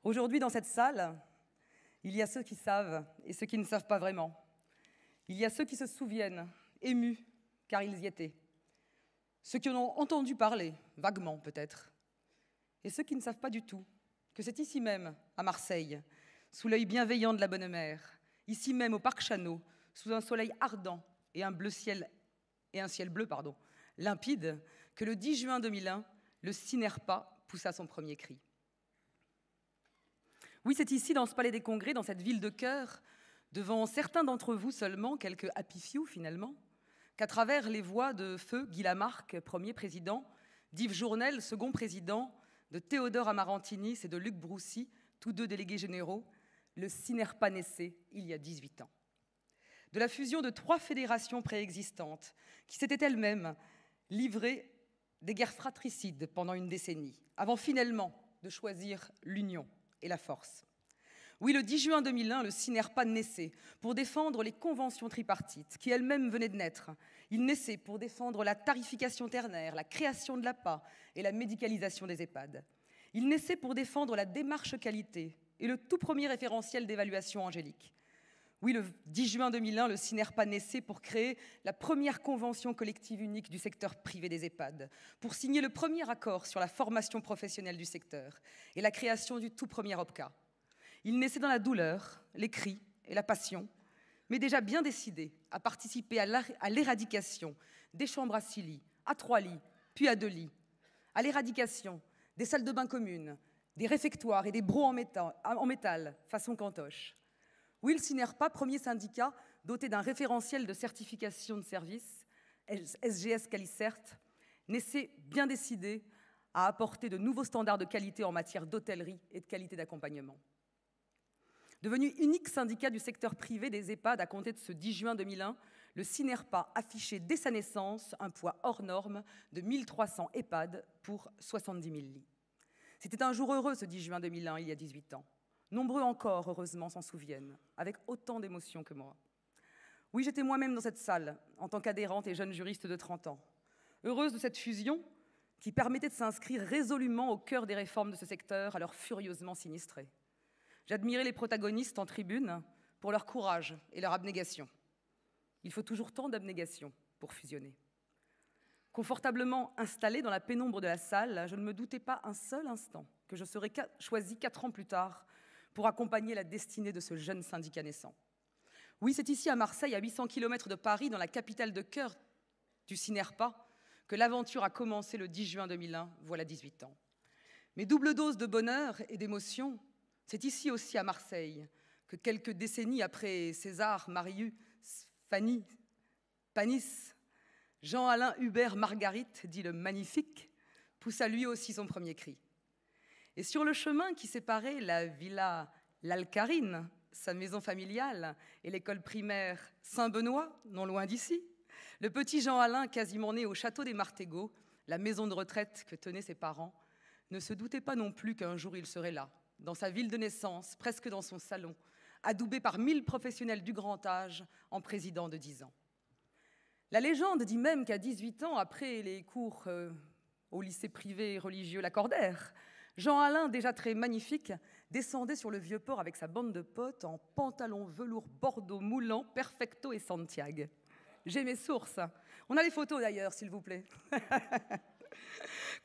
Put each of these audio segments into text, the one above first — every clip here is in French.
Aujourd'hui, dans cette salle, il y a ceux qui savent et ceux qui ne savent pas vraiment. Il y a ceux qui se souviennent, émus, car ils y étaient. Ceux qui en ont entendu parler, vaguement peut-être. Et ceux qui ne savent pas du tout que c'est ici même, à Marseille, sous l'œil bienveillant de la bonne mère, ici même au parc Chanot, sous un soleil ardent et un ciel bleu limpide, que le 10 juin 2001, le Cinerpa poussa son premier cri. Oui, c'est ici, dans ce palais des congrès, dans cette ville de cœur, devant certains d'entre vous seulement, quelques happy few finalement, qu'à travers les voix de feu Guy Lamarck, premier président, d'Yves Journel, second président, de Théodore Amarantini et de Luc Broussy, tous deux délégués généraux, le Cinerpa naissait il y a 18 ans. De la fusion de 3 fédérations préexistantes qui s'étaient elles-mêmes livrées des guerres fratricides pendant une décennie, avant finalement de choisir l'union et la force. Oui, le 10 juin 2001, le Cinerpa naissait pour défendre les conventions tripartites qui elles-mêmes venaient de naître. Il naissait pour défendre la tarification ternaire, la création de l'APA et la médicalisation des EHPAD. Il naissait pour défendre la démarche qualité et le tout premier référentiel d'évaluation angélique. Oui, le 10 juin 2001, le Cinerpa naissait pour créer la première convention collective unique du secteur privé des EHPAD, pour signer le premier accord sur la formation professionnelle du secteur et la création du tout premier OPCA. Il naissait dans la douleur, les cris et la passion, mais déjà bien décidé à participer à l'éradication des chambres à 6 lits, à 3 lits, puis à 2 lits, à l'éradication des salles de bain communes, des réfectoires et des brocs en métal façon cantoche. Oui, le Cinerpa, premier syndicat doté d'un référentiel de certification de service, SGS Calicert, naissait bien décidé à apporter de nouveaux standards de qualité en matière d'hôtellerie et de qualité d'accompagnement. Devenu unique syndicat du secteur privé des EHPAD à compter de ce 10 juin 2001, le Cinerpa affichait dès sa naissance un poids hors norme de 1300 EHPAD pour 70 000 lits. C'était un jour heureux ce 10 juin 2001, il y a 18 ans. Nombreux encore, heureusement, s'en souviennent, avec autant d'émotion que moi. Oui, j'étais moi-même dans cette salle, en tant qu'adhérente et jeune juriste de 30 ans. Heureuse de cette fusion qui permettait de s'inscrire résolument au cœur des réformes de ce secteur, alors furieusement sinistré. J'admirais les protagonistes en tribune pour leur courage et leur abnégation. Il faut toujours tant d'abnégation pour fusionner. Confortablement installée dans la pénombre de la salle, je ne me doutais pas un seul instant que je serais choisie 4 ans plus tard pour accompagner la destinée de ce jeune syndicat naissant. Oui, c'est ici à Marseille, à 800 km de Paris, dans la capitale de cœur du Cinerpa, que l'aventure a commencé le 10 juin 2001, voilà 18 ans. Mais double dose de bonheur et d'émotion, c'est ici aussi à Marseille que quelques décennies après César, Marius, Fanny, Panis, Jean-Alain Hubert Marguerite, dit le magnifique, poussa lui aussi son premier cri. Et sur le chemin qui séparait la villa L'Alcarine, sa maison familiale, et l'école primaire Saint-Benoît, non loin d'ici, le petit Jean-Alain, quasiment né au château des Martégots, la maison de retraite que tenaient ses parents, ne se doutait pas non plus qu'un jour il serait là, dans sa ville de naissance, presque dans son salon, adoubé par 1000 professionnels du grand âge, en président de 10 ans. La légende dit même qu'à 18 ans, après les cours au lycée privé religieux Lacordaire, Jean-Alain, déjà très magnifique, descendait sur le Vieux-Port avec sa bande de potes en pantalon velours bordeaux moulant, perfecto et Santiago. J'ai mes sources. On a les photos d'ailleurs, s'il vous plaît.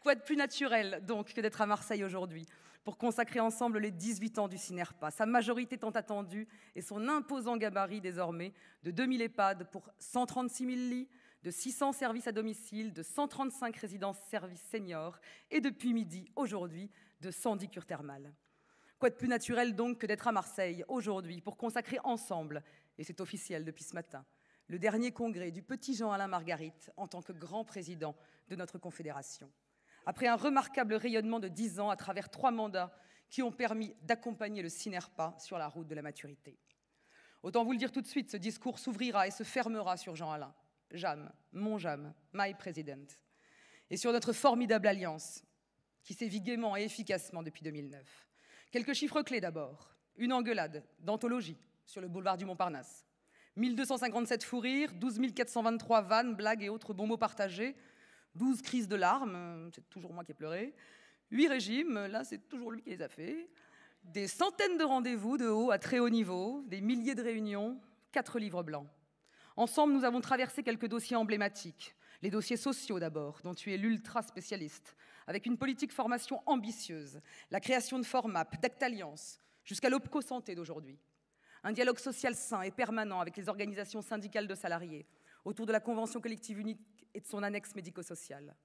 Quoi de plus naturel, donc, que d'être à Marseille aujourd'hui, pour consacrer ensemble les 18 ans du Cinerpa, sa majorité tant attendue et son imposant gabarit désormais de 2000 EHPAD pour 136 000 lits, de 600 services à domicile, de 135 résidences-services seniors et depuis midi, aujourd'hui, de 110 cures thermales. Quoi de plus naturel donc que d'être à Marseille aujourd'hui pour consacrer ensemble, et c'est officiel depuis ce matin, le dernier congrès du petit Jean-Alain Marguerite en tant que grand président de notre confédération. Après un remarquable rayonnement de 10 ans à travers 3 mandats qui ont permis d'accompagner le Cinerpa sur la route de la maturité. Autant vous le dire tout de suite, ce discours s'ouvrira et se fermera sur Jean-Alain. Jam, mon Jam, my president. Et sur notre formidable alliance qui sévit gaiement et efficacement depuis 2009. Quelques chiffres clés d'abord. Une engueulade d'anthologie sur le boulevard du Montparnasse. 1257 fous rires, 12 423 vannes, blagues et autres bons mots partagés, 12 crises de larmes, c'est toujours moi qui ai pleuré, 8 régimes, là c'est toujours lui qui les a fait, Des centaines de rendez-vous de haut à très haut niveau, des milliers de réunions, 4 livres blancs. Ensemble, nous avons traversé quelques dossiers emblématiques. Les dossiers sociaux d'abord, dont tu es l'ultra spécialiste, avec une politique formation ambitieuse, la création de Formap, d'Actalliance, jusqu'à l'Opco Santé d'aujourd'hui. Un dialogue social sain et permanent avec les organisations syndicales de salariés, autour de la convention collective unique et de son annexe médico-sociale.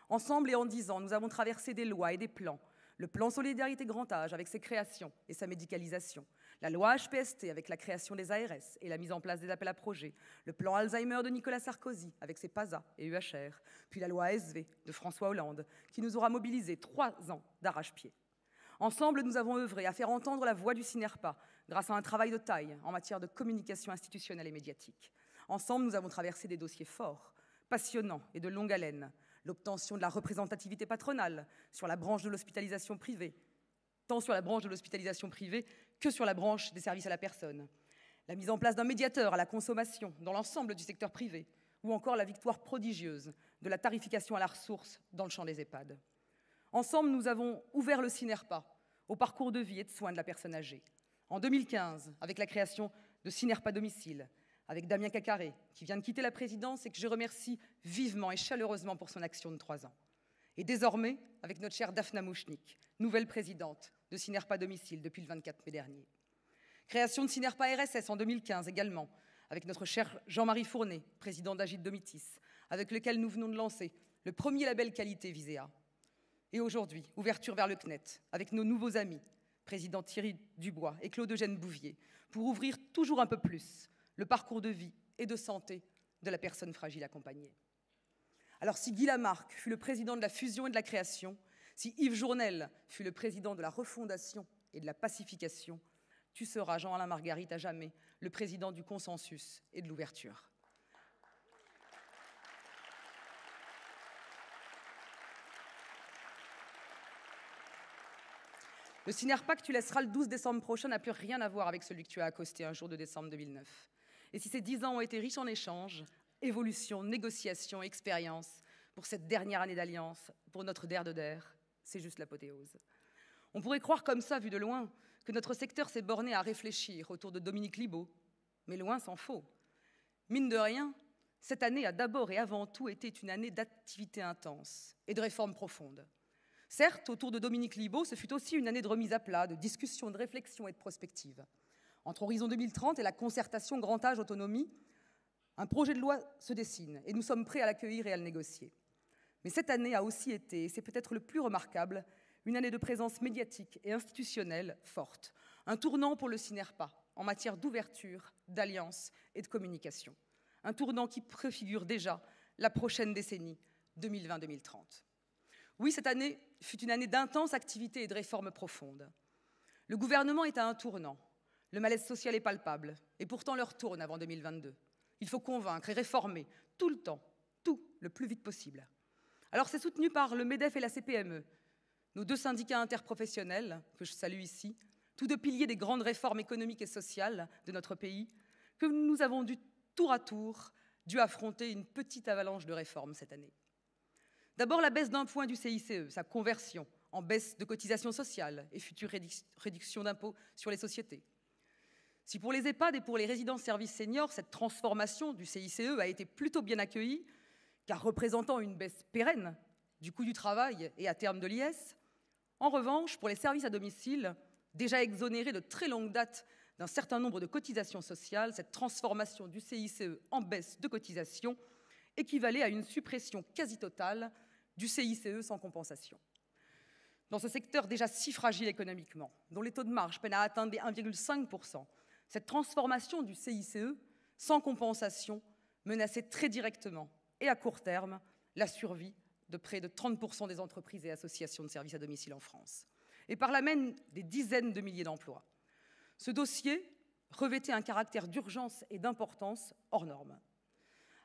Ensemble et en 10 ans, nous avons traversé des lois et des plans. Le plan Solidarité Grand Âge avec ses créations et sa médicalisation, la loi HPST avec la création des ARS et la mise en place des appels à projets, le plan Alzheimer de Nicolas Sarkozy avec ses PASA et UHR, puis la loi ASV de François Hollande qui nous aura mobilisés 3 ans d'arrache-pied. Ensemble, nous avons œuvré à faire entendre la voix du CINERPA grâce à un travail de taille en matière de communication institutionnelle et médiatique. Ensemble, nous avons traversé des dossiers forts, passionnants et de longue haleine. L'obtention de la représentativité patronale sur la branche de l'hospitalisation privée, tant sur la branche de l'hospitalisation privée que sur la branche des services à la personne. La mise en place d'un médiateur à la consommation dans l'ensemble du secteur privé, ou encore la victoire prodigieuse de la tarification à la ressource dans le champ des EHPAD. Ensemble, nous avons ouvert le CINERPA au parcours de vie et de soins de la personne âgée. En 2015, avec la création de CINERPA Domicile, avec Damien Cacaré, qui vient de quitter la présidence et que je remercie vivement et chaleureusement pour son action de 3 ans. Et désormais, avec notre chère Daphna Mouchnik, nouvelle présidente de CINERPA Domicile depuis le 24 mai dernier. Création de CINERPA RSS en 2015 également, avec notre cher Jean-Marie Fournet, président d'Agit Domitis, avec lequel nous venons de lancer le premier label qualité Viséa. Et aujourd'hui, ouverture vers le CNET, avec nos nouveaux amis, président Thierry Dubois et Claude-Eugène Bouvier, pour ouvrir toujours un peu plus le parcours de vie et de santé de la personne fragile accompagnée. Alors si Guy Lamarck fut le président de la fusion et de la création, si Yves Journel fut le président de la refondation et de la pacification, tu seras, Jean-Alain Marguerite, à jamais le président du consensus et de l'ouverture. Le CINERPA que tu laisseras le 12 décembre prochain n'a plus rien à voir avec celui que tu as accosté un jour de décembre 2009. Et si ces 10 ans ont été riches en échanges, évolution, négociation, expérience, pour cette dernière année d'alliance, pour notre DER de DER, c'est juste l'apothéose. On pourrait croire comme ça, vu de loin, que notre secteur s'est borné à réfléchir autour de Dominique Libaud, mais loin s'en faut. Mine de rien, cette année a d'abord et avant tout été une année d'activité intense et de réformes profondes. Certes, autour de Dominique Libaud, ce fut aussi une année de remise à plat, de discussion, de réflexion et de prospective. Entre Horizon 2030 et la concertation Grand Âge Autonomie, un projet de loi se dessine et nous sommes prêts à l'accueillir et à le négocier. Mais cette année a aussi été, et c'est peut-être le plus remarquable, une année de présence médiatique et institutionnelle forte, un tournant pour le CINERPA en matière d'ouverture, d'alliance et de communication. Un tournant qui préfigure déjà la prochaine décennie 2020-2030. Oui, cette année fut une année d'intense activité et de réformes profondes. Le gouvernement est à un tournant. Le malaise social est palpable, et pourtant l'heure tourne avant 2022. Il faut convaincre et réformer tout le temps, tout le plus vite possible. Alors c'est soutenu par le MEDEF et la CPME, nos 2 syndicats interprofessionnels, que je salue ici, tous 2 piliers des grandes réformes économiques et sociales de notre pays, que nous avons tour à tour dû affronter une petite avalanche de réformes cette année. D'abord la baisse d'1 point du CICE, sa conversion en baisse de cotisations sociales et future réduction d'impôts sur les sociétés. Si pour les EHPAD et pour les résidences services seniors, cette transformation du CICE a été plutôt bien accueillie, car représentant une baisse pérenne du coût du travail et à terme de l'IS, en revanche, pour les services à domicile, déjà exonérés de très longue date d'un certain nombre de cotisations sociales, cette transformation du CICE en baisse de cotisations équivalait à une suppression quasi totale du CICE sans compensation. Dans ce secteur déjà si fragile économiquement, dont les taux de marge peinent à atteindre les 1,5%, cette transformation du CICE sans compensation menaçait très directement et à court terme la survie de près de 30% des entreprises et associations de services à domicile en France, et par là même des dizaines de milliers d'emplois. Ce dossier revêtait un caractère d'urgence et d'importance hors norme.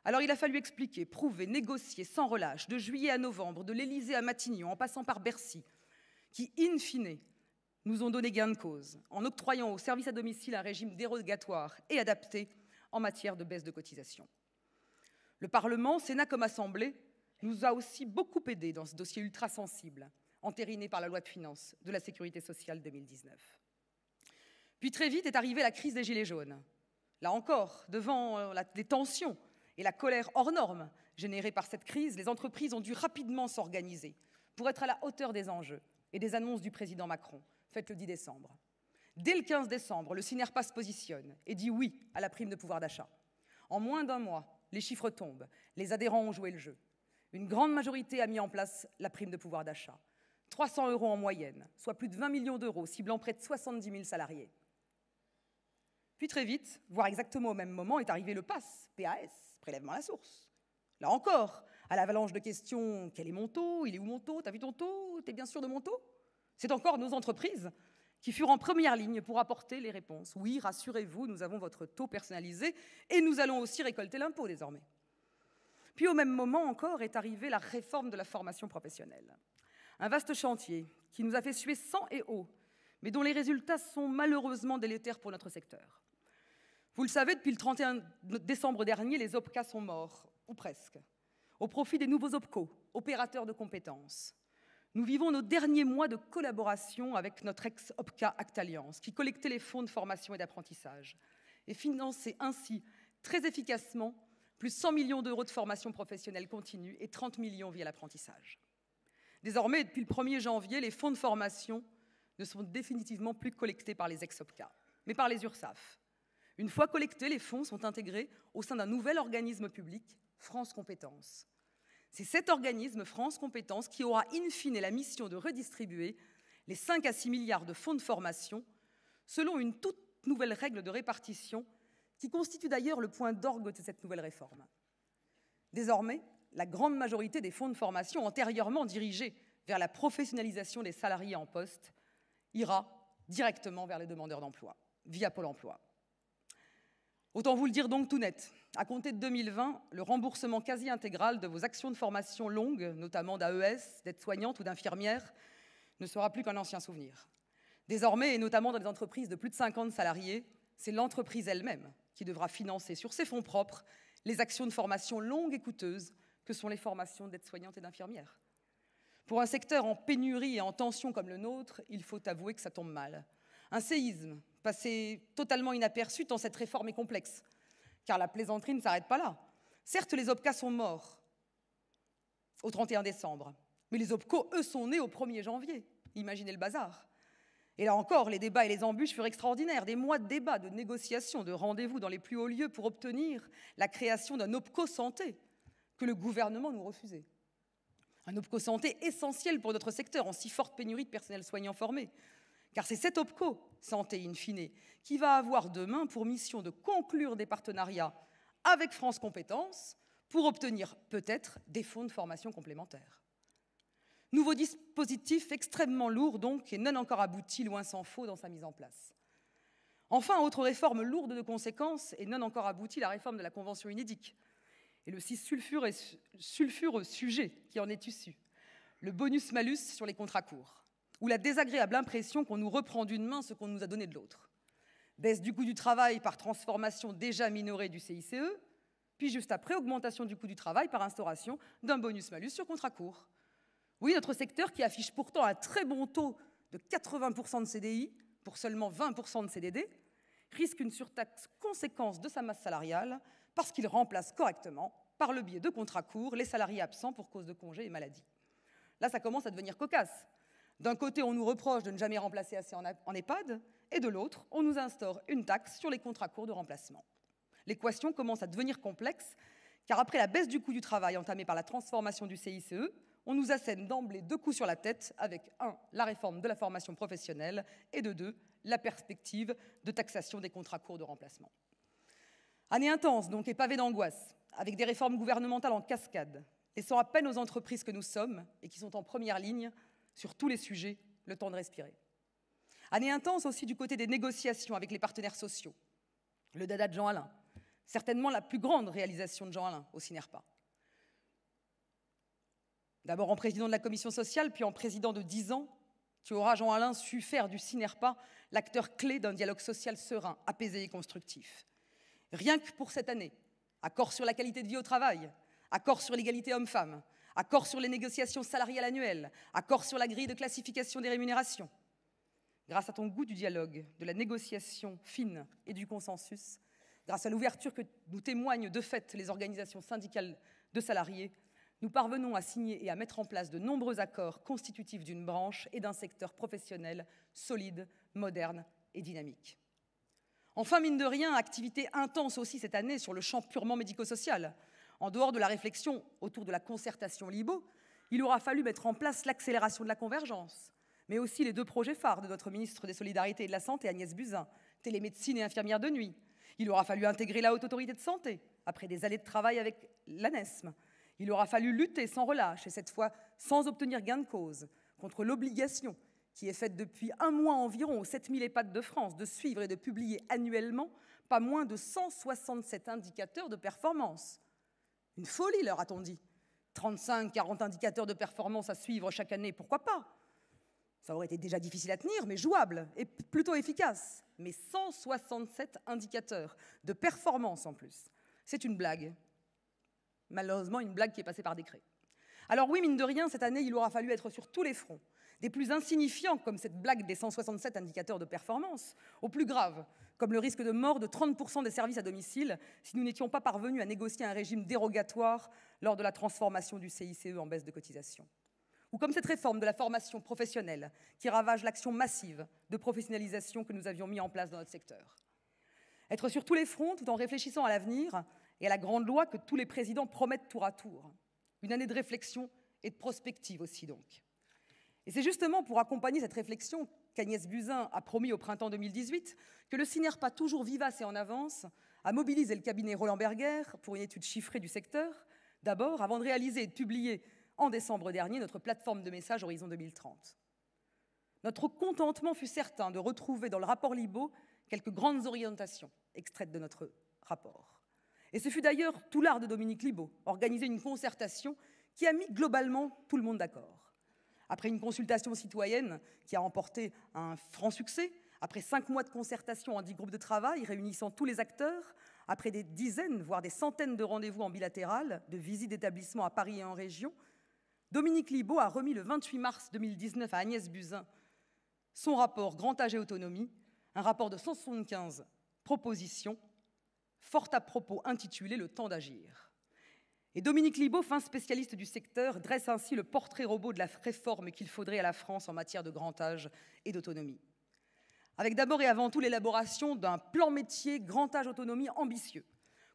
Alors il a fallu expliquer, prouver, négocier sans relâche, de juillet à novembre, de l'Élysée à Matignon, en passant par Bercy, qui, in fine, nous ont donné gain de cause, en octroyant aux services à domicile un régime dérogatoire et adapté en matière de baisse de cotisation. Le Parlement, Sénat comme Assemblée, nous a aussi beaucoup aidés dans ce dossier ultra sensible, entérinée par la loi de finances de la Sécurité sociale 2019. Puis très vite est arrivée la crise des Gilets jaunes. Là encore, devant les tensions et la colère hors norme générée par cette crise, les entreprises ont dû rapidement s'organiser pour être à la hauteur des enjeux et des annonces du président Macron, faites le 10 décembre. Dès le 15 décembre, le Synerpa se positionne et dit oui à la prime de pouvoir d'achat. En moins d'un mois, les chiffres tombent, les adhérents ont joué le jeu. Une grande majorité a mis en place la prime de pouvoir d'achat. 300 € en moyenne, soit plus de 20 millions d'euros, ciblant près de 70 000 salariés. Puis très vite, voire exactement au même moment, est arrivé le PAS, prélèvement à la source. Là encore, à l'avalanche de questions, quel est mon taux? Il est où mon taux? T'as vu ton taux? T'es bien sûr de mon taux? C'est encore nos entreprises qui furent en première ligne pour apporter les réponses. Oui, rassurez-vous, nous avons votre taux personnalisé et nous allons aussi récolter l'impôt désormais. Puis au même moment encore est arrivée la réforme de la formation professionnelle. Un vaste chantier qui nous a fait suer sang et eau, mais dont les résultats sont malheureusement délétères pour notre secteur. Vous le savez, depuis le 31 décembre dernier, les OPCA sont morts, ou presque, au profit des nouveaux OPCO, opérateurs de compétences. Nous vivons nos derniers mois de collaboration avec notre ex-OPCA Actalliance, qui collectait les fonds de formation et d'apprentissage, et finançait ainsi très efficacement plus 100 millions d'euros de formation professionnelle continue et 30 millions via l'apprentissage. Désormais, depuis le 1er janvier, les fonds de formation ne sont définitivement plus collectés par les ex-OPCA, mais par les URSSAF. Une fois collectés, les fonds sont intégrés au sein d'un nouvel organisme public, France Compétences. C'est cet organisme, France Compétences, qui aura in fine la mission de redistribuer les 5 à 6 milliards de fonds de formation selon une toute nouvelle règle de répartition qui constitue d'ailleurs le point d'orgue de cette nouvelle réforme. Désormais, la grande majorité des fonds de formation antérieurement dirigés vers la professionnalisation des salariés en poste ira directement vers les demandeurs d'emploi, via Pôle emploi. Autant vous le dire donc tout net, à compter de 2020, le remboursement quasi intégral de vos actions de formation longues, notamment d'AES, d'aides-soignantes ou d'infirmières, ne sera plus qu'un ancien souvenir. Désormais, et notamment dans les entreprises de plus de 50 salariés, c'est l'entreprise elle-même qui devra financer sur ses fonds propres les actions de formation longues et coûteuses que sont les formations d'aides-soignantes et d'infirmières. Pour un secteur en pénurie et en tension comme le nôtre, il faut avouer que ça tombe mal. Un séisme passé totalement inaperçu tant cette réforme est complexe, car la plaisanterie ne s'arrête pas là. Certes, les OPCA sont morts au 31 décembre, mais les OPCO, eux, sont nés au 1er janvier. Imaginez le bazar. Et là encore, les débats et les embûches furent extraordinaires. Des mois de débats, de négociations, de rendez-vous dans les plus hauts lieux pour obtenir la création d'un OPCO santé que le gouvernement nous refusait. Un OPCO santé essentiel pour notre secteur en si forte pénurie de personnel soignant formé. Car c'est cet OPCO santé, in fine, qui va avoir demain pour mission de conclure des partenariats avec France Compétences pour obtenir peut-être des fonds de formation complémentaires. Nouveau dispositif extrêmement lourd donc et non encore abouti, loin s'en faut, dans sa mise en place. Enfin, autre réforme lourde de conséquences et non encore aboutie, la réforme de la convention UNEDIC et le si sulfureux sujet qui en est issu, le bonus-malus sur les contrats courts, ou la désagréable impression qu'on nous reprend d'une main ce qu'on nous a donné de l'autre. Baisse du coût du travail par transformation déjà minorée du CICE, puis juste après, augmentation du coût du travail par instauration d'un bonus-malus sur contrat court. Oui, notre secteur, qui affiche pourtant un très bon taux de 80% de CDI pour seulement 20% de CDD, risque une surtaxe conséquente de sa masse salariale parce qu'il remplace correctement, par le biais de contrats courts, les salariés absents pour cause de congés et maladies. Là, ça commence à devenir cocasse. D'un côté, on nous reproche de ne jamais remplacer assez en EHPAD, et de l'autre, on nous instaure une taxe sur les contrats courts de remplacement. L'équation commence à devenir complexe, car après la baisse du coût du travail entamée par la transformation du CICE, on nous assène d'emblée 2 coups sur la tête avec 1. La réforme de la formation professionnelle et de 2. La perspective de taxation des contrats courts de remplacement. Année intense donc et pavée d'angoisse, avec des réformes gouvernementales en cascade, laissant à peine aux entreprises que nous sommes et qui sont en première ligne sur tous les sujets le temps de respirer. Année intense aussi du côté des négociations avec les partenaires sociaux. Le dada de Jean Alain, certainement la plus grande réalisation de Jean Alain au Synerpa. D'abord en président de la commission sociale, puis en président de 10 ans, tu auras, Jean Alain, su faire du Synerpa l'acteur clé d'un dialogue social serein, apaisé et constructif. Rien que pour cette année, accord sur la qualité de vie au travail, accord sur l'égalité homme-femme, accord sur les négociations salariales annuelles, accord sur la grille de classification des rémunérations. Grâce à ton goût du dialogue, de la négociation fine et du consensus, grâce à l'ouverture que nous témoignent de fait les organisations syndicales de salariés, nous parvenons à signer et à mettre en place de nombreux accords constitutifs d'une branche et d'un secteur professionnel solide, moderne et dynamique. Enfin, mine de rien, activité intense aussi cette année sur le champ purement médico-social. En dehors de la réflexion autour de la concertation LIBO, il aura fallu mettre en place l'accélération de la convergence, mais aussi les deux projets phares de notre ministre des Solidarités et de la Santé, Agnès Buzyn, télémédecine et infirmière de nuit. Il aura fallu intégrer la Haute Autorité de Santé, après des années de travail avec l'ANESM. Il aura fallu lutter sans relâche, et cette fois sans obtenir gain de cause, contre l'obligation qui est faite depuis un mois environ aux 7000 EHPAD de France de suivre et de publier annuellement pas moins de 167 indicateurs de performance. Une folie, leur a-t-on dit. 35-40 indicateurs de performance à suivre chaque année, pourquoi pas? Ça aurait été déjà difficile à tenir, mais jouable et plutôt efficace. Mais 167 indicateurs de performance en plus. C'est une blague. Malheureusement, une blague qui est passée par décret. Alors oui, mine de rien, cette année, il aura fallu être sur tous les fronts. Des plus insignifiants, comme cette blague des 167 indicateurs de performance, aux plus graves, comme le risque de mort de 30% des services à domicile si nous n'étions pas parvenus à négocier un régime dérogatoire lors de la transformation du CICE en baisse de cotisation. Ou comme cette réforme de la formation professionnelle qui ravage l'action massive de professionnalisation que nous avions mis en place dans notre secteur. Être sur tous les fronts tout en réfléchissant à l'avenir et à la grande loi que tous les présidents promettent tour à tour. Une année de réflexion et de prospective aussi donc. Et c'est justement pour accompagner cette réflexion qu'Agnès Buzyn a promis au printemps 2018 que le CINERPA, toujours vivace et en avance, a mobilisé le cabinet Roland Berger pour une étude chiffrée du secteur, d'abord avant de réaliser et de publier en décembre dernier notre plateforme de messages Horizon 2030. Notre contentement fut certain de retrouver dans le rapport LIBO quelques grandes orientations extraites de notre rapport. Et ce fut d'ailleurs tout l'art de Dominique Libault, organiser une concertation qui a mis globalement tout le monde d'accord. Après une consultation citoyenne qui a remporté un franc succès, après 5 mois de concertation en 10 groupes de travail réunissant tous les acteurs, après des dizaines, voire des centaines de rendez-vous en bilatéral, de visites d'établissements à Paris et en région, Dominique Libault a remis le 28 mars 2019 à Agnès Buzyn son rapport Grand âge et autonomie, un rapport de 175 propositions, fort à propos intitulé « Le temps d'agir ». Et Dominique Libault, fin spécialiste du secteur, dresse ainsi le portrait robot de la réforme qu'il faudrait à la France en matière de grand âge et d'autonomie. Avec d'abord et avant tout l'élaboration d'un plan métier grand âge autonomie ambitieux,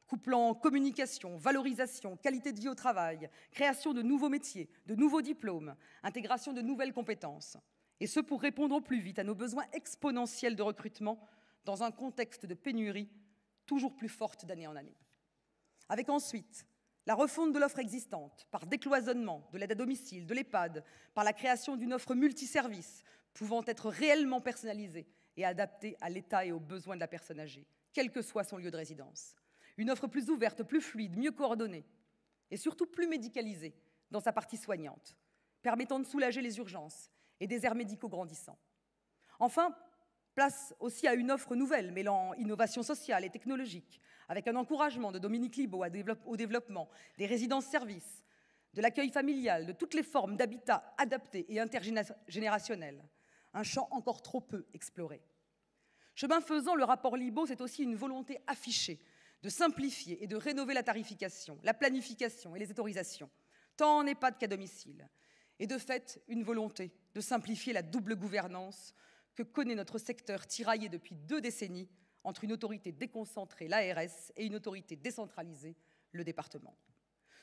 couplant communication, valorisation, qualité de vie au travail, création de nouveaux métiers, de nouveaux diplômes, intégration de nouvelles compétences. Et ce pour répondre au plus vite à nos besoins exponentiels de recrutement dans un contexte de pénurie toujours plus forte d'année en année. Avec ensuite la refonte de l'offre existante, par décloisonnement de l'aide à domicile, de l'EHPAD, par la création d'une offre multiservice pouvant être réellement personnalisée et adaptée à l'état et aux besoins de la personne âgée, quel que soit son lieu de résidence. Une offre plus ouverte, plus fluide, mieux coordonnée et surtout plus médicalisée dans sa partie soignante, permettant de soulager les urgences et des déserts médicaux grandissants. Enfin, place aussi à une offre nouvelle, mêlant innovation sociale et technologique, avec un encouragement de Dominique Libault au développement des résidences-services, de l'accueil familial, de toutes les formes d'habitat adapté et intergénérationnel, un champ encore trop peu exploré. Chemin faisant, le rapport Libault, c'est aussi une volonté affichée de simplifier et de rénover la tarification, la planification et les autorisations, tant en EHPAD qu'à domicile, et de fait une volonté de simplifier la double gouvernance que connaît notre secteur tiraillé depuis 2 décennies entre une autorité déconcentrée, l'ARS, et une autorité décentralisée, le département.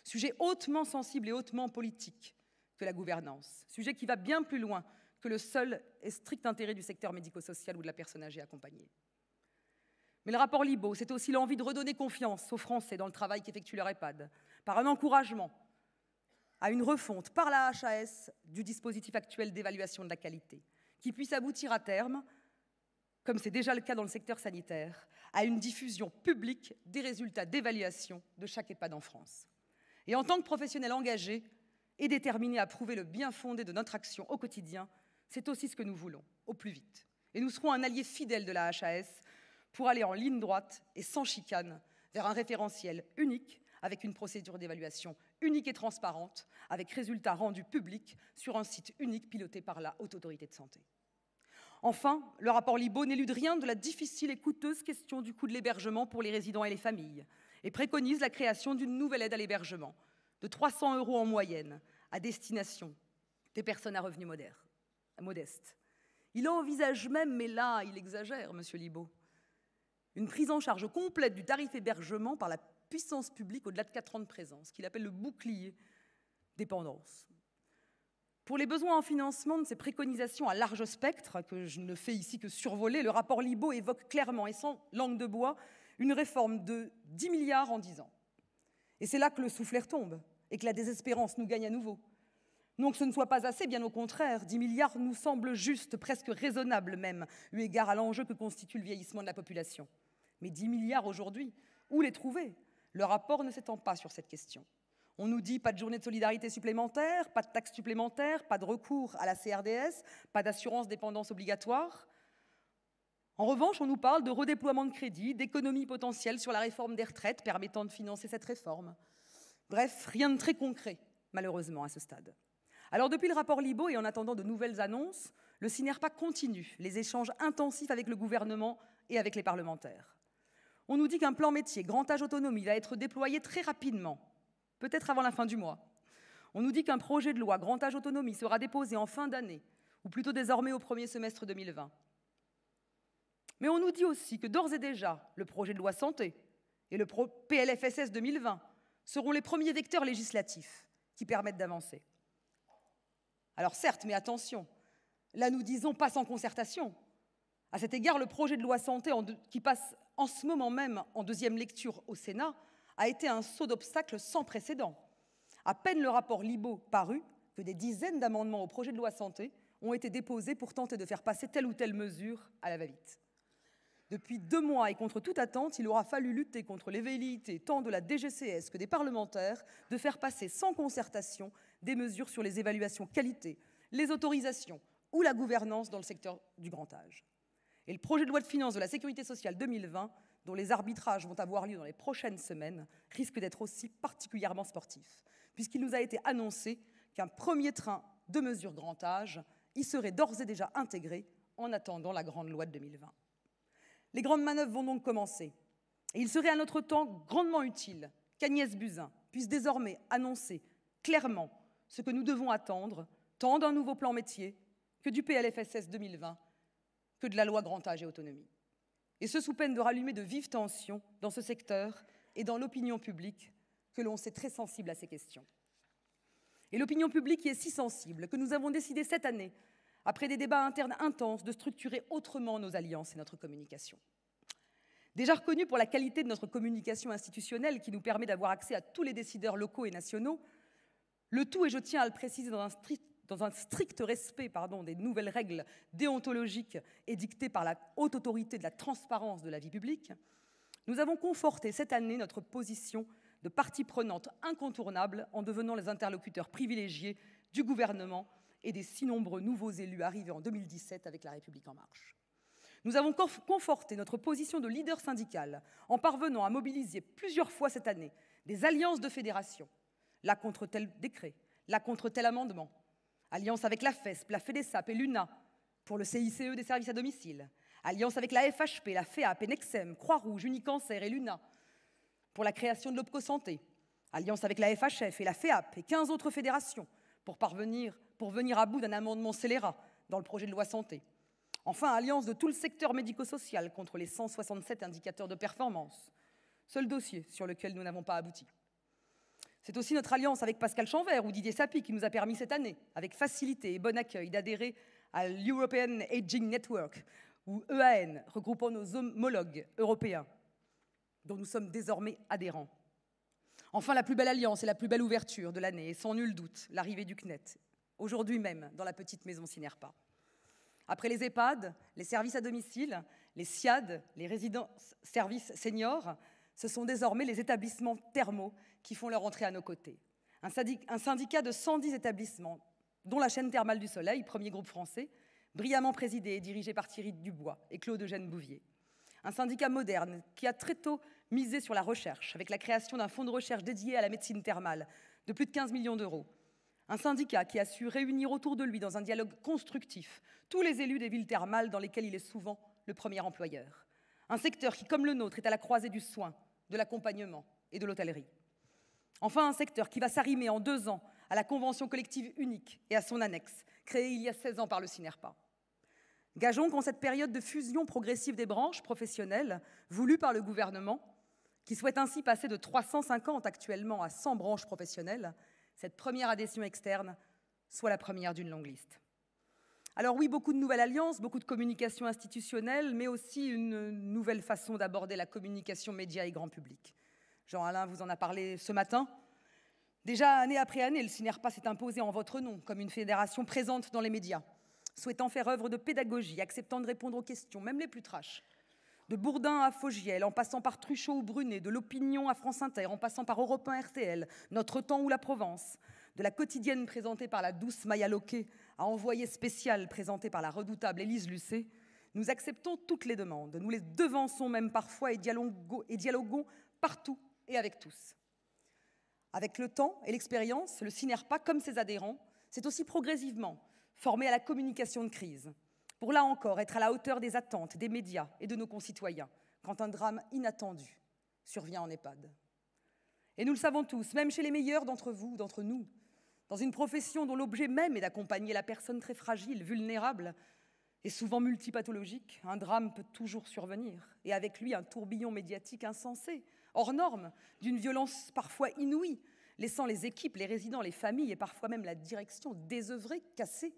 Sujet hautement sensible et hautement politique que la gouvernance, sujet qui va bien plus loin que le seul et strict intérêt du secteur médico-social ou de la personne âgée accompagnée. Mais le rapport Libault, c'est aussi l'envie de redonner confiance aux Français dans le travail qu'effectue leur EHPAD, par un encouragement à une refonte par la HAS du dispositif actuel d'évaluation de la qualité, qui puisse aboutir à terme, comme c'est déjà le cas dans le secteur sanitaire, à une diffusion publique des résultats d'évaluation de chaque EHPAD en France. Et en tant que professionnels engagés et déterminés à prouver le bien fondé de notre action au quotidien, c'est aussi ce que nous voulons, au plus vite. Et nous serons un allié fidèle de la HAS pour aller en ligne droite et sans chicane vers un référentiel unique avec une procédure d'évaluation unique et transparente, avec résultats rendus publics sur un site unique piloté par la Haute Autorité de Santé. Enfin, le rapport Libault n'élude rien de la difficile et coûteuse question du coût de l'hébergement pour les résidents et les familles, et préconise la création d'une nouvelle aide à l'hébergement de 300 € en moyenne à destination des personnes à revenus modestes. Il envisage même, mais là, il exagère, M. Libault, une prise en charge complète du tarif hébergement par la puissance publique au-delà de 4 ans de présence, qu'il appelle le bouclier dépendance. Pour les besoins en financement de ces préconisations à large spectre, que je ne fais ici que survoler, le rapport Libault évoque clairement et sans langue de bois une réforme de 10 milliards en 10 ans. Et c'est là que le soufflet retombe et que la désespérance nous gagne à nouveau. Non que ce ne soit pas assez, bien au contraire, 10 milliards nous semble juste, presque raisonnable même, eu égard à l'enjeu que constitue le vieillissement de la population. Mais 10 milliards aujourd'hui, où les trouver? Le rapport ne s'étend pas sur cette question. On nous dit pas de journée de solidarité supplémentaire, pas de taxe supplémentaire, pas de recours à la CRDS, pas d'assurance dépendance obligatoire. En revanche, on nous parle de redéploiement de crédits, d'économies potentielles sur la réforme des retraites permettant de financer cette réforme. Bref, rien de très concret, malheureusement, à ce stade. Alors, depuis le rapport Libault et en attendant de nouvelles annonces, le CINERPA continue les échanges intensifs avec le gouvernement et avec les parlementaires. On nous dit qu'un plan métier grand âge autonomie va être déployé très rapidement, peut-être avant la fin du mois. On nous dit qu'un projet de loi grand âge autonomie sera déposé en fin d'année, ou plutôt désormais au premier semestre 2020. Mais on nous dit aussi que d'ores et déjà, le projet de loi santé et le PLFSS 2020 seront les premiers vecteurs législatifs qui permettent d'avancer. Alors certes, mais attention, là nous disons pas sans concertation. À cet égard, le projet de loi santé qui passe en ce moment même en deuxième lecture au Sénat a été un saut d'obstacle sans précédent. À peine le rapport Libault paru que des dizaines d'amendements au projet de loi santé ont été déposés pour tenter de faire passer telle ou telle mesure à la va-vite. Depuis 2 mois et contre toute attente, il aura fallu lutter contre les velléités tant de la DGCS que des parlementaires de faire passer sans concertation des mesures sur les évaluations qualité, les autorisations ou la gouvernance dans le secteur du grand âge. Et le projet de loi de finances de la Sécurité sociale 2020, dont les arbitrages vont avoir lieu dans les prochaines semaines, risque d'être aussi particulièrement sportif, puisqu'il nous a été annoncé qu'un premier train de mesures grand âge y serait d'ores et déjà intégré en attendant la grande loi de 2020. Les grandes manœuvres vont donc commencer. Et il serait à notre temps grandement utile qu'Agnès Buzyn puisse désormais annoncer clairement ce que nous devons attendre, tant d'un nouveau plan métier que du PLFSS 2020, que de la loi grand âge et autonomie. Et ce sous peine de rallumer de vives tensions dans ce secteur et dans l'opinion publique, que l'on sait très sensible à ces questions. Et l'opinion publique y est si sensible que nous avons décidé cette année, après des débats internes intenses, de structurer autrement nos alliances et notre communication. Déjà reconnue pour la qualité de notre communication institutionnelle qui nous permet d'avoir accès à tous les décideurs locaux et nationaux, le tout, et je tiens à le préciser dans un strict respect des nouvelles règles déontologiques édictées par la Haute Autorité de la transparence de la vie publique, nous avons conforté cette année notre position de partie prenante incontournable en devenant les interlocuteurs privilégiés du gouvernement et des si nombreux nouveaux élus arrivés en 2017 avec La République En Marche. Nous avons conforté notre position de leader syndical en parvenant à mobiliser plusieurs fois cette année des alliances de fédération, là contre tel décret, là contre tel amendement, alliance avec la FESP, la FEDESAP et l'UNA pour le CICE des services à domicile, alliance avec la FHP, la FEAP, Nexem, Croix-Rouge, Unicancer et l'UNA pour la création de l'OPCO Santé, alliance avec la FHF et la FEAP et 15 autres fédérations pour venir à bout d'un amendement scélérat dans le projet de loi santé. Enfin, alliance de tout le secteur médico-social contre les 167 indicateurs de performance, seul dossier sur lequel nous n'avons pas abouti. C'est aussi notre alliance avec Pascal Chanvert ou Didier Sapie qui nous a permis cette année, avec facilité et bon accueil, d'adhérer à l'European Aging Network, ou EAN, regroupant nos homologues européens, dont nous sommes désormais adhérents. Enfin, la plus belle alliance et la plus belle ouverture de l'année, et sans nul doute, l'arrivée du CNET, aujourd'hui même, dans la petite maison CINERPA. Après les EHPAD, les services à domicile, les SIAD, les résidences services seniors, ce sont désormais les établissements thermaux qui font leur entrée à nos côtés. Un syndicat de 110 établissements, dont la chaîne thermale du Soleil, premier groupe français, brillamment présidé et dirigé par Thierry Dubois et Claude-Eugène Bouvier. Un syndicat moderne qui a très tôt misé sur la recherche, avec la création d'un fonds de recherche dédié à la médecine thermale de plus de 15 millions d'euros. Un syndicat qui a su réunir autour de lui, dans un dialogue constructif, tous les élus des villes thermales dans lesquelles il est souvent le premier employeur. Un secteur qui, comme le nôtre, est à la croisée du soin, de l'accompagnement et de l'hôtellerie. Enfin, un secteur qui va s'arrimer en 2 ans à la convention collective unique et à son annexe, créée il y a 16 ans par le CINERPA. Gageons qu'en cette période de fusion progressive des branches professionnelles, voulue par le gouvernement, qui souhaite ainsi passer de 350 actuellement à 100 branches professionnelles, cette première adhésion externe soit la première d'une longue liste. Alors oui, beaucoup de nouvelles alliances, beaucoup de communication institutionnelle, mais aussi une nouvelle façon d'aborder la communication média et grand public. Jean-Alain vous en a parlé ce matin. Déjà, année après année, le CINERPA s'est imposé en votre nom comme une fédération présente dans les médias, souhaitant faire œuvre de pédagogie, acceptant de répondre aux questions, même les plus trash. De Bourdin à Fogiel, en passant par Truchot ou Brunet, de l'Opinion à France Inter, en passant par Europe 1 RTL, Notre Temps ou La Provence, de la quotidienne présentée par la douce Maya Loquet à Envoyé spécial présentée par la redoutable Élise Lucet, nous acceptons toutes les demandes, nous les devançons même parfois et dialoguons partout et avec tous. Avec le temps et l'expérience, le CINERPA, comme ses adhérents, s'est aussi progressivement formé à la communication de crise, pour là encore être à la hauteur des attentes des médias et de nos concitoyens quand un drame inattendu survient en EHPAD. Et nous le savons tous, même chez les meilleurs d'entre vous, d'entre nous, dans une profession dont l'objet même est d'accompagner la personne très fragile, vulnérable et souvent multipathologique, un drame peut toujours survenir, et avec lui un tourbillon médiatique insensé, hors norme, d'une violence parfois inouïe, laissant les équipes, les résidents, les familles et parfois même la direction désœuvrée, cassée,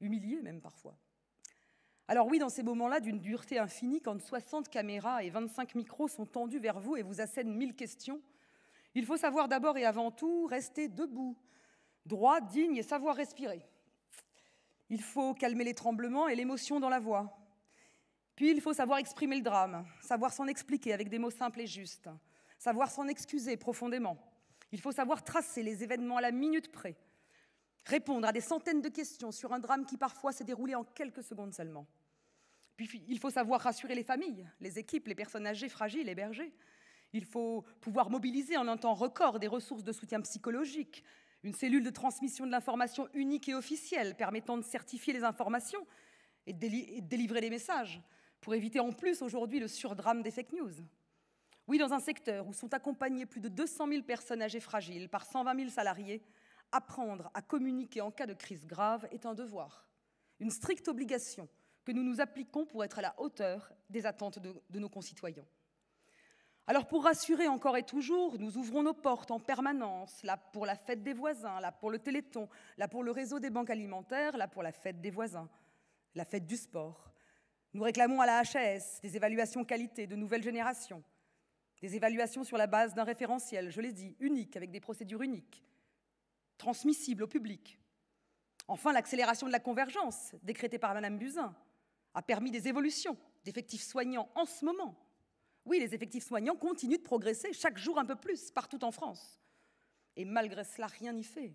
humiliée même parfois. Alors oui, dans ces moments-là d'une dureté infinie, quand 60 caméras et 25 micros sont tendus vers vous et vous assènent 1000 questions, il faut savoir d'abord et avant tout rester debout, droit, digne et savoir respirer. Il faut calmer les tremblements et l'émotion dans la voix. Puis il faut savoir exprimer le drame, savoir s'en expliquer avec des mots simples et justes, savoir s'en excuser profondément. Il faut savoir tracer les événements à la minute près, répondre à des centaines de questions sur un drame qui parfois s'est déroulé en quelques secondes seulement. Puis il faut savoir rassurer les familles, les équipes, les personnes âgées, fragiles, hébergées. Il faut pouvoir mobiliser en un temps record des ressources de soutien psychologique, une cellule de transmission de l'information unique et officielle permettant de certifier les informations et de délivrer les messages pour éviter en plus aujourd'hui le surdrame des fake news. Oui, dans un secteur où sont accompagnées plus de 200 000 personnes âgées fragiles par 120 000 salariés, apprendre à communiquer en cas de crise grave est un devoir, une stricte obligation que nous nous appliquons pour être à la hauteur des attentes de nos concitoyens. Alors pour rassurer encore et toujours, nous ouvrons nos portes en permanence, là pour la fête des voisins, là pour le Téléthon, là pour le réseau des banques alimentaires, là pour la fête des voisins, la fête du sport. Nous réclamons à la HAS des évaluations qualité de nouvelle génération, des évaluations sur la base d'un référentiel, je l'ai dit, unique, avec des procédures uniques, transmissibles au public. Enfin, l'accélération de la convergence, décrétée par Madame Buzyn, a permis des évolutions d'effectifs soignants en ce moment. Oui, les effectifs soignants continuent de progresser chaque jour un peu plus, partout en France. Et malgré cela, rien n'y fait.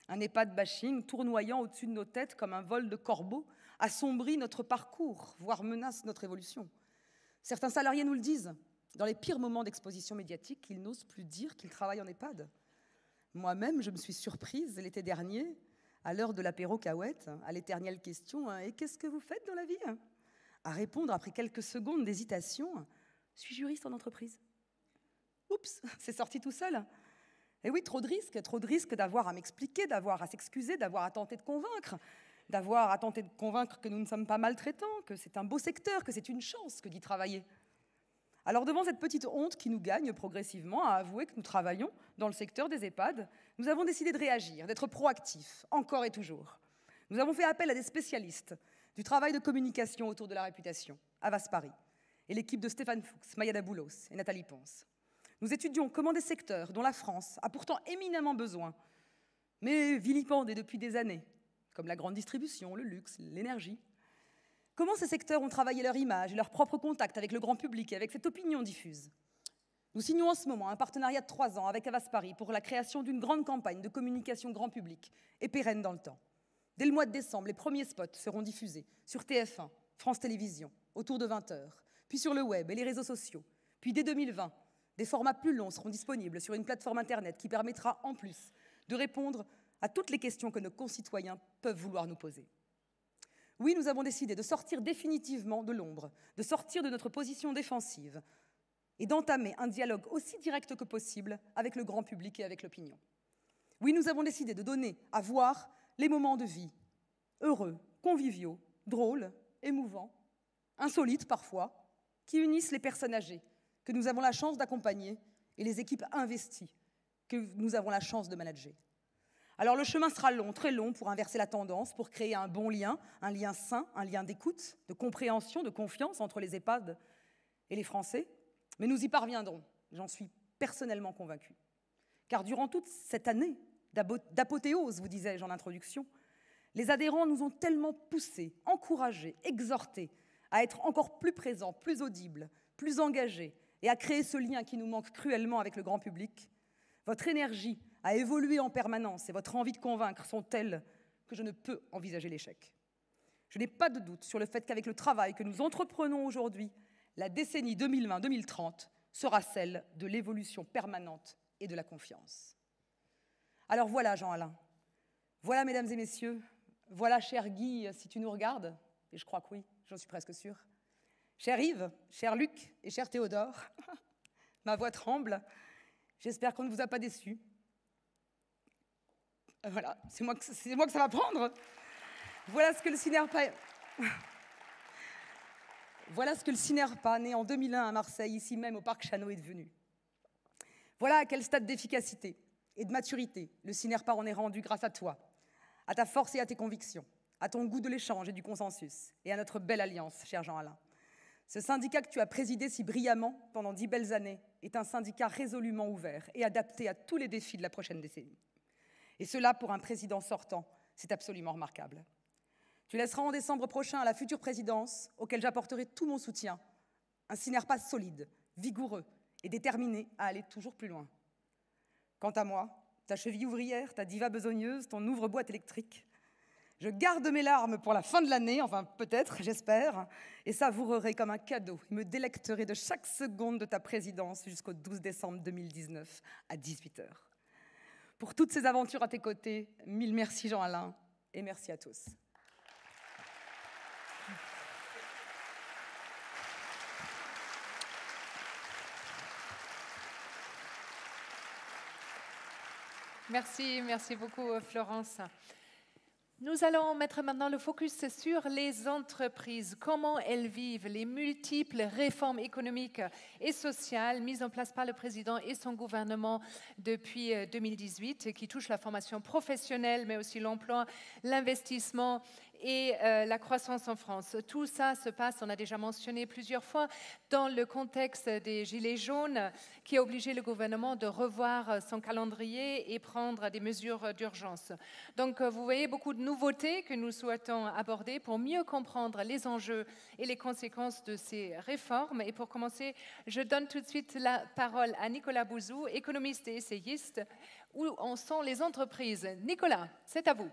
Un EHPAD bashing tournoyant au-dessus de nos têtes comme un vol de corbeaux assombrit notre parcours, voire menace notre évolution. Certains salariés nous le disent. Dans les pires moments d'exposition médiatique, ils n'osent plus dire qu'ils travaillent en EHPAD. Moi-même, je me suis surprise l'été dernier, à l'heure de l'apéro Cahuète, à l'éternelle question « Et qu'est-ce que vous faites dans la vie ?» à répondre après quelques secondes d'hésitation « Je suis juriste en entreprise. » Oups, c'est sorti tout seul. Et oui, trop de risques d'avoir à m'expliquer, d'avoir à s'excuser, d'avoir à tenter de convaincre, que nous ne sommes pas maltraitants, que c'est un beau secteur, que c'est une chance que d'y travailler. Alors devant cette petite honte qui nous gagne progressivement à avouer que nous travaillons dans le secteur des EHPAD, nous avons décidé de réagir, d'être proactifs, encore et toujours. Nous avons fait appel à des spécialistes du travail de communication autour de la réputation, Avas Paris, et l'équipe de Stéphane Fuchs, Maya Daboulos et Nathalie Ponce. Nous étudions comment des secteurs dont la France a pourtant éminemment besoin, mais vilipendés depuis des années, comme la grande distribution, le luxe, l'énergie, comment ces secteurs ont travaillé leur image et leur propre contact avec le grand public et avec cette opinion diffuse. Nous signons en ce moment un partenariat de 3 ans avec Avas Paris pour la création d'une grande campagne de communication grand public et pérenne dans le temps. Dès le mois de décembre, les premiers spots seront diffusés sur TF1, France Télévisions, autour de 20h, puis sur le web et les réseaux sociaux. Puis dès 2020, des formats plus longs seront disponibles sur une plateforme Internet qui permettra en plus de répondre à toutes les questions que nos concitoyens peuvent vouloir nous poser. Oui, nous avons décidé de sortir définitivement de l'ombre, de sortir de notre position défensive et d'entamer un dialogue aussi direct que possible avec le grand public et avec l'opinion. Oui, nous avons décidé de donner à voir les moments de vie, heureux, conviviaux, drôles, émouvants, insolites parfois, qui unissent les personnes âgées que nous avons la chance d'accompagner et les équipes investies que nous avons la chance de manager. Alors le chemin sera long, très long, pour inverser la tendance, pour créer un bon lien, un lien sain, un lien d'écoute, de compréhension, de confiance entre les EHPAD et les Français. Mais nous y parviendrons, j'en suis personnellement convaincue. Car durant toute cette année d'apothéose, vous disais-je en introduction, les adhérents nous ont tellement poussés, encouragés, exhortés à être encore plus présents, plus audibles, plus engagés et à créer ce lien qui nous manque cruellement avec le grand public. Votre énergie à évoluer en permanence et votre envie de convaincre sont telles que je ne peux envisager l'échec. Je n'ai pas de doute sur le fait qu'avec le travail que nous entreprenons aujourd'hui, la décennie 2020-2030 sera celle de l'évolution permanente et de la confiance. Alors voilà, Jean-Alain, voilà, mesdames et messieurs, voilà, cher Guy, si tu nous regardes, et je crois que oui, j'en suis presque sûre, cher Yves, cher Luc et cher Théodore, ma voix tremble, j'espère qu'on ne vous a pas déçus. Voilà, c'est moi que ça va prendre. Voilà ce que le CINERPA, né en 2001 à Marseille, ici même au Parc Chano, est devenu. Voilà à quel stade d'efficacité et de maturité le CINERPA en est rendu grâce à toi, à ta force et à tes convictions, à ton goût de l'échange et du consensus, et à notre belle alliance, cher Jean-Alain. Ce syndicat que tu as présidé si brillamment pendant 10 belles années est un syndicat résolument ouvert et adapté à tous les défis de la prochaine décennie. Et cela, pour un président sortant, c'est absolument remarquable. Tu laisseras en décembre prochain à la future présidence, auquel j'apporterai tout mon soutien, un CINERPA solide, vigoureux et déterminé à aller toujours plus loin. Quant à moi, ta cheville ouvrière, ta diva besogneuse, ton ouvre-boîte électrique, je garde mes larmes pour la fin de l'année, enfin peut-être, j'espère, et savourerai comme un cadeau et me délecterai de chaque seconde de ta présidence jusqu'au 12 décembre 2019 à 18h. Pour toutes ces aventures à tes côtés, mille merci Jean-Alain et merci à tous. Merci beaucoup Florence. Nous allons mettre maintenant le focus sur les entreprises, comment elles vivent les multiples réformes économiques et sociales mises en place par le président et son gouvernement depuis 2018, qui touchent la formation professionnelle, mais aussi l'emploi, l'investissement et la croissance en France. Tout ça se passe, on a déjà mentionné plusieurs fois, dans le contexte des Gilets jaunes, qui a obligé le gouvernement de revoir son calendrier et prendre des mesures d'urgence. Donc, vous voyez beaucoup de nouveautés que nous souhaitons aborder pour mieux comprendre les enjeux et les conséquences de ces réformes. Et pour commencer, je donne tout de suite la parole à Nicolas Bouzou, économiste et essayiste. Où en sont les entreprises? Nicolas, c'est à vous.